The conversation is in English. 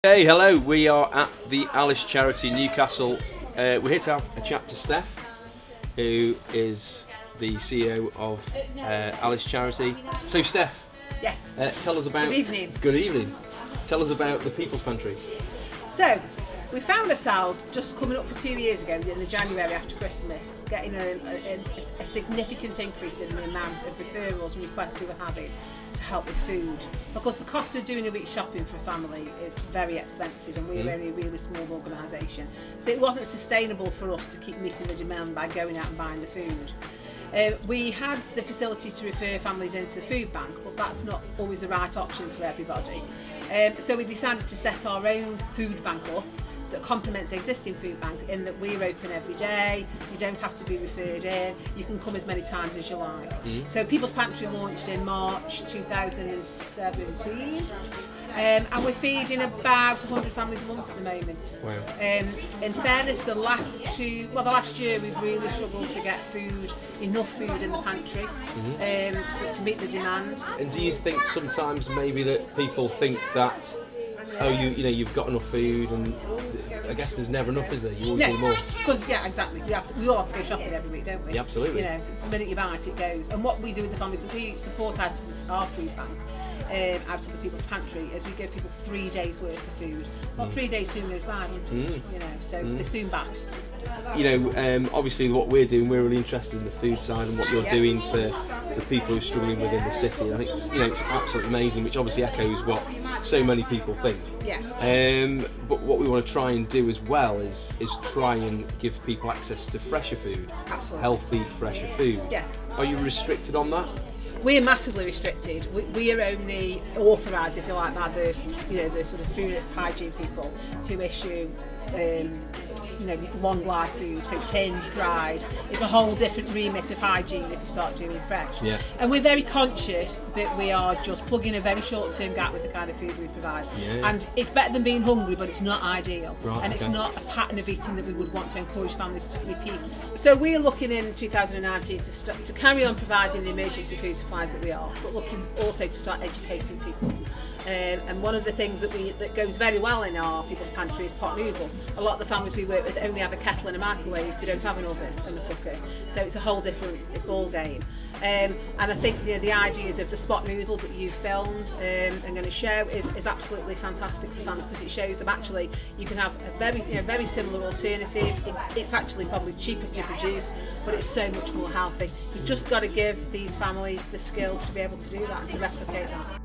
Hey, hello, we are at the Alice Charity Newcastle. We're here to have a chat to Steph, who is the CEO of Alice Charity. So Steph, yes. Tell us about... Good evening. Good evening. Tell us about the People's Pantry. So, we found ourselves just coming up for 2 years ago, in the January after Christmas, getting a significant increase in the amount of referrals and requests we were having to help with food. Because the cost of doing a week's shopping for a family is very expensive, and we're only a really small organisation. So it wasn't sustainable for us to keep meeting the demand by going out and buying the food. We had the facility to refer families into the food bank, but that's not always the right option for everybody. So we decided to set our own food bank up that complements the existing food bank, in that we're open every day, you don't have to be referred in, you can come as many times as you like. So People's Pantry launched in March 2017, and we're feeding about 100 families a month at the moment. Wow. In fairness, the last year we've really struggled to get enough food in the pantry to meet the demand. And do you think sometimes maybe that people think that, oh, you've got enough food, and I guess there's never enough, is there? You always need more. Because exactly. We all have to go shopping every week, don't we? Yeah, absolutely. It's the minute you buy it, it goes. And what we do with the families, we support out of our food bank, out of the People's Pantry, is we give people 3 days worth of food. Well, 3 days soon goes by, doesn't it? So they're soon back. Obviously what we're doing, we're really interested in the food side and what you're doing for the people who are struggling within the city. I think it's absolutely amazing, which obviously echoes what so many people think. Yeah. But what we want to try and do as well is try and give people access to fresher food. Absolutely. Healthy, fresher food. Yeah. Are you restricted on that? We're massively restricted. We are only authorised, if you like, by the sort of food and hygiene people to issue long life food, so tinned, dried. It's a whole different remit of hygiene if you start doing fresh. Yeah. And we're very conscious that we are just plugging a very short-term gap with the kind of food we provide. Yeah. And it's better than being hungry, but it's not ideal. Right, and it's not a pattern of eating that we would want to encourage families to repeat. So we're looking in 2019 to carry on providing the emergency food supplies that we are, but looking also to start educating people. And one of the things that goes very well in our People's Pantry is pot noodle. A lot of the families we work with only have a kettle and a microwave, they don't have an oven and a cooker, so it's a whole different ball game. And I think the ideas of the spot noodle that you filmed and going to show is absolutely fantastic for families, because it shows them actually you can have a very similar alternative. It's actually probably cheaper to produce, but it's so much more healthy. You've just got to give these families the skills to be able to do that and to replicate that.